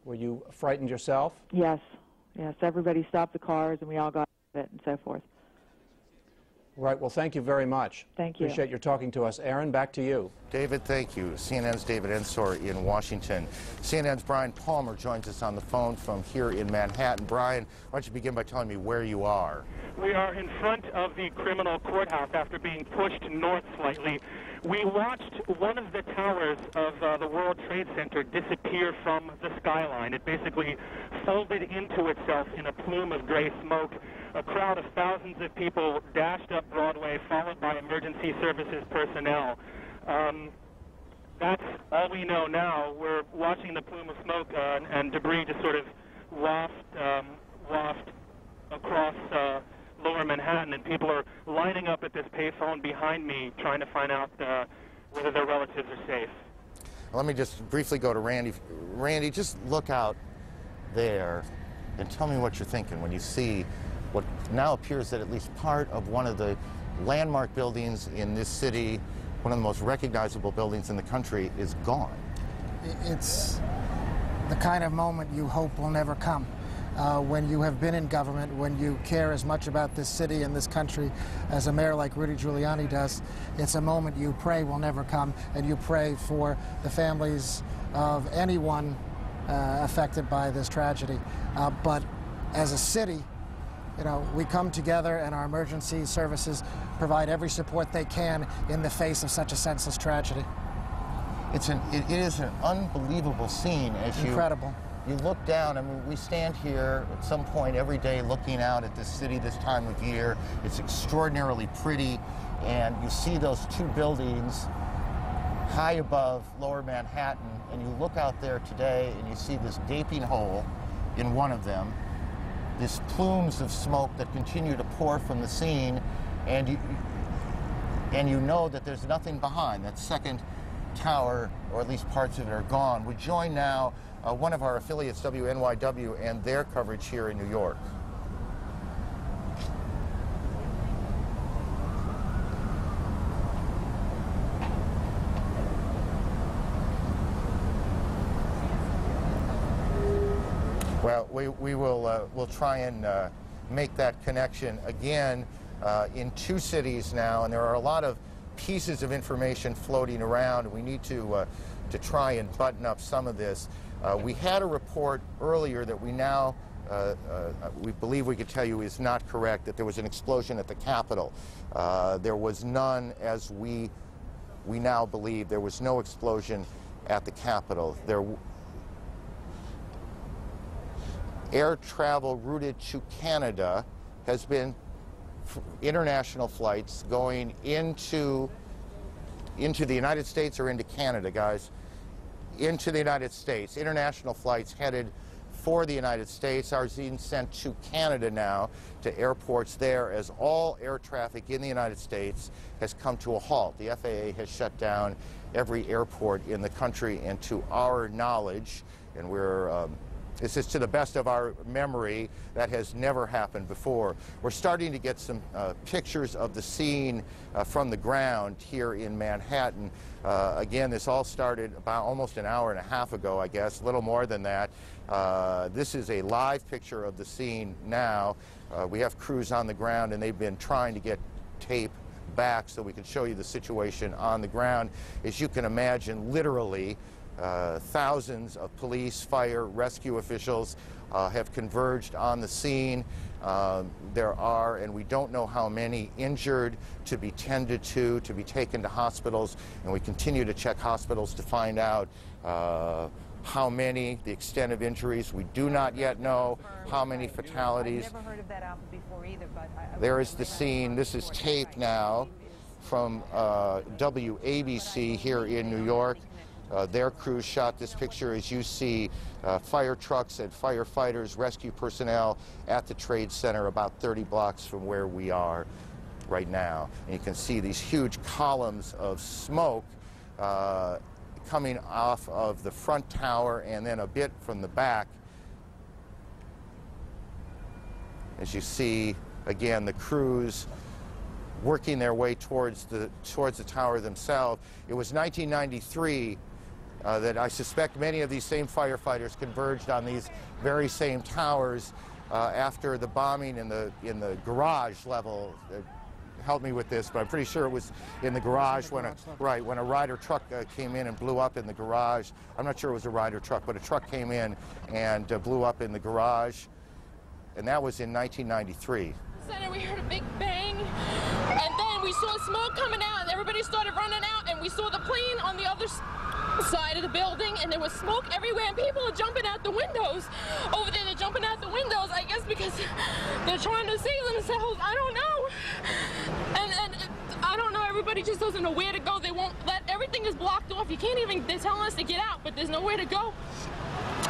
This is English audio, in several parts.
Were you frightened yourself? Yes. Yes. Everybody stopped the cars, and we all got out of it and so forth. Right. Well, thank you very much. Thank you. Appreciate your talking to us. Aaron, back to you. David, thank you. CNN's David Ensor in Washington. CNN's Brian Palmer joins us on the phone from here in Manhattan. Brian, why don't you begin by telling me where you are? We are in front of the criminal courthouse after being pushed north slightly. We watched one of the towers of the World Trade Center disappear from the skyline. It basically folded into itself in a plume of gray smoke. A crowd of thousands of people dashed up Broadway, followed by emergency services personnel. That's all we know now. We're watching the plume of smoke and debris just sort of waft across lower Manhattan, and people are lining up at this payphone behind me trying to find out whether their relatives are safe. Let me just briefly go to Randy. Randy, just look out there and tell me what you're thinking when you see what now appears that at least part of one of the landmark buildings in this city, one of the most recognizable buildings in the country, is gone. It's the kind of moment you hope will never come. When you have been in government, when you care as much about this city and this country as a mayor like Rudy Giuliani does, it's a moment you pray will never come, and you pray for the families of anyone affected by this tragedy. But as a city, you know, we come together, and our emergency services provide every support they can in the face of such a senseless tragedy. It is an unbelievable scene as Incredible. You look down. I mean, we stand here at some point every day looking out at this city this time of year. It's extraordinarily pretty, and you see those two buildings high above lower Manhattan, and you look out there today and you see this gaping hole in one of them, these plumes of smoke that continue to pour from the scene, and you know that there's nothing behind. That second tower, or at least parts of it, are gone. We join now one of our affiliates, WNYW, and their coverage here in New York. Well, we'll try and make that connection again in two cities now, and there are a lot of pieces of information floating around. We need to try and button up some of this. We had a report earlier that we now we believe we could tell you is not correct, that there was an explosion at the Capitol. There was none, as we now believe. There was no explosion at the Capitol. Air travel routed to Canada has been international flights going into the United States or into Canada, guys. Into the United States. International flights headed for the United States are being sent to Canada now, to airports there, as all air traffic in the United States has come to a halt. The FAA has shut down every airport in the country, and to our knowledge, and this is to the best of our memory, that has never happened before. We're starting to get some pictures of the scene from the ground here in Manhattan. Again, this all started about almost an hour and a half ago, I guess, a little more than that. This is a live picture of the scene now. We have crews on the ground, and they've been trying to get tape back so we can show you the situation on the ground. As you can imagine, literally, thousands of police, fire, rescue officials have converged on the scene. There are, and we don't know how many, injured to be tended to be taken to hospitals, and we continue to check hospitals to find out how many, the extent of injuries. We do not yet know how many fatalities. I've never heard of that album before either, but there is the scene. This is tape now from WABC here in New York. Their crews shot this picture as you see fire trucks and firefighters, rescue personnel at the Trade Center about 30 blocks from where we are right now. And you can see these huge columns of smoke coming off of the front tower and then a bit from the back. As you see, again, the crews working their way towards the tower themselves. It was 1993 that I suspect many of these same firefighters converged on these very same towers after the bombing in the garage level. Help me with this, but I'm pretty sure it was in the garage when a Ryder truck came in and blew up in the garage. I'm not sure it was a Ryder truck, but a truck came in and blew up in the garage, and that was in 1993. Center, we heard a big bang, and then we saw smoke coming out, and everybody started running out, and we saw the plane on the other side of the building, and there was smoke everywhere, and people are jumping out the windows. Over there, they're jumping out the windows, I guess because they're trying to save themselves. I don't know. And I don't know, everybody just doesn't know where to go. They won't let, everything is blocked off. You can't even, they're telling us to get out, but there's nowhere to go.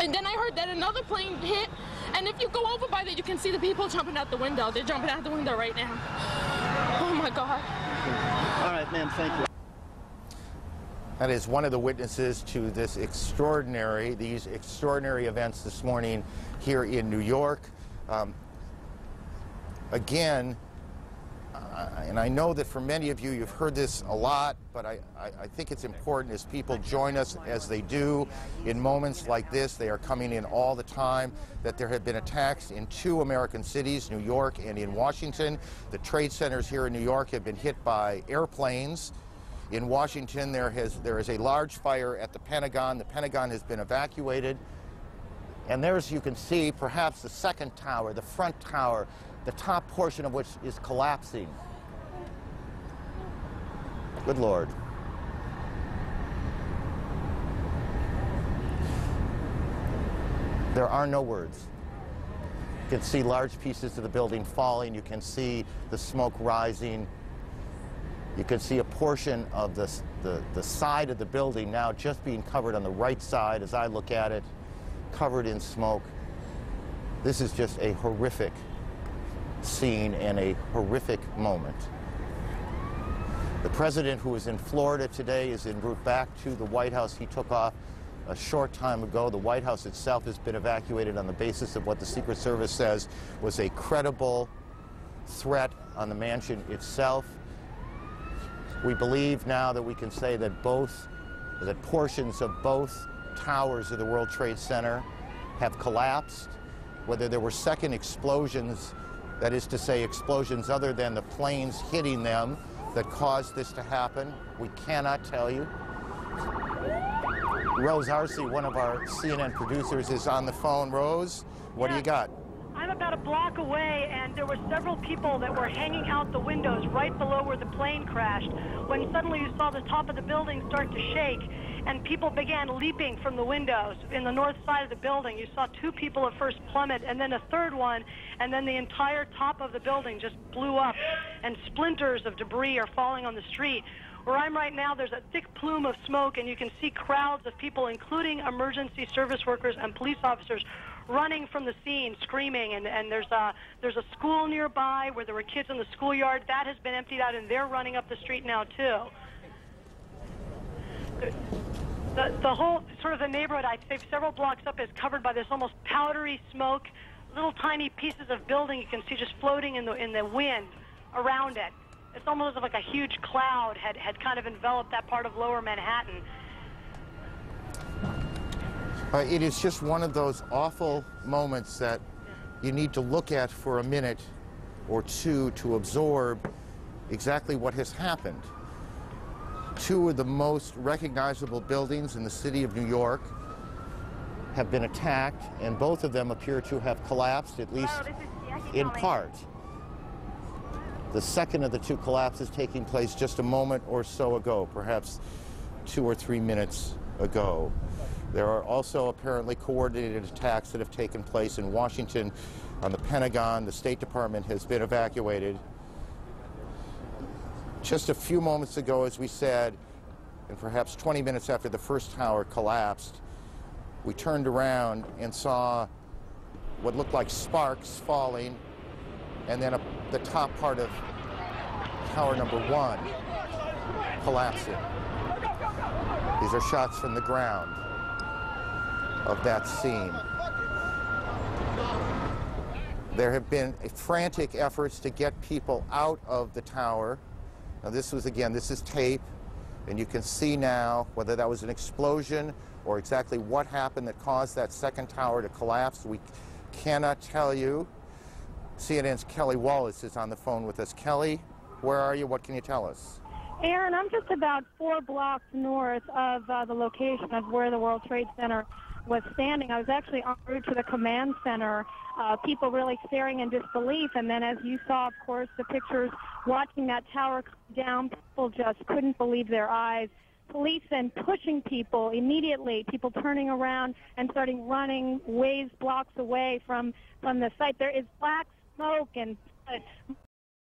And then I heard that another plane hit, and if you go over by there, you can see the people jumping out the window. They're jumping out the window right now. Oh my God. All right, ma'am, thank you. That is one of the witnesses to these extraordinary events this morning here in New York. Again, and I know that for many of you, you've heard this a lot, but I think it's important as people join us as they do in moments like this. They are coming in all the time, that there have been attacks in 2 American cities, New York and in Washington. The trade centers here in New York have been hit by airplanes. In Washington, there is a large fire at the Pentagon. The Pentagon has been evacuated. And there's, you can see, perhaps the second tower, the front tower, the top portion of which is collapsing. Good Lord. There are no words. You can see large pieces of the building falling. You can see the smoke rising. You can see a portion of the side of the building now just being covered on the right side as I look at it, covered in smoke. This is just a horrific scene and a horrific moment. The president, who is in Florida today, is en route back to the White House. He took off a short time ago. The White House itself has been evacuated on the basis of what the Secret Service says was a credible threat on the mansion itself. We believe now that we can say that portions of both towers of the World Trade Center have collapsed. Whether there were second explosions, that is to say explosions other than the planes hitting them, that caused this to happen, we cannot tell you. Rose Arce, one of our CNN producers, is on the phone. Rose, what do you got? I'm about a block away, and there were several people that were hanging out the windows right below where the plane crashed, when suddenly you saw the top of the building start to shake, and people began leaping from the windows in the north side of the building. You saw 2 people at first plummet, and then a third one, and then the entire top of the building just blew up, and splinters of debris are falling on the street. Where I'm right now, there's a thick plume of smoke, and you can see crowds of people, including emergency service workers and police officers, running from the scene, screaming, and there's a school nearby where there were kids in the schoolyard. That has been emptied out, and they're running up the street now, too. The whole, sort of the neighborhood, I'd say several blocks up, is covered by this almost powdery smoke, little tiny pieces of building you can see just floating in the wind around it. It's almost like a huge cloud had kind of enveloped that part of lower Manhattan. It is just one of those awful moments that you need to look at for a minute or two to absorb exactly what has happened. 2 of the most recognizable buildings in the city of New York have been attacked, and both of them appear to have collapsed, at least in part. The second of the 2 collapses taking place just a moment or so ago, perhaps 2 or 3 minutes ago. There are also apparently coordinated attacks that have taken place in Washington on the Pentagon. The State Department has been evacuated. Just a few moments ago, as we said, and perhaps 20 minutes after the first tower collapsed, we turned around and saw what looked like sparks falling, and then the top part of tower number 1 collapsing. These are shots from the ground of that scene. There have been frantic efforts to get people out of the tower. Now this is tape. And you can see now whether that was an explosion or exactly what happened that caused that second tower to collapse. We cannot tell you. CNN's Kelly Wallace is on the phone with us. Kelly, where are you? What can you tell us? Aaron, I'm just about 4 blocks north of the location of where the World Trade Center was standing. I was actually en route to the command center, people really staring in disbelief. And then as you saw, of course, the pictures watching that tower come down, people just couldn't believe their eyes. Police then pushing people immediately, people turning around and starting running ways blocks away from the site. There is black smoke and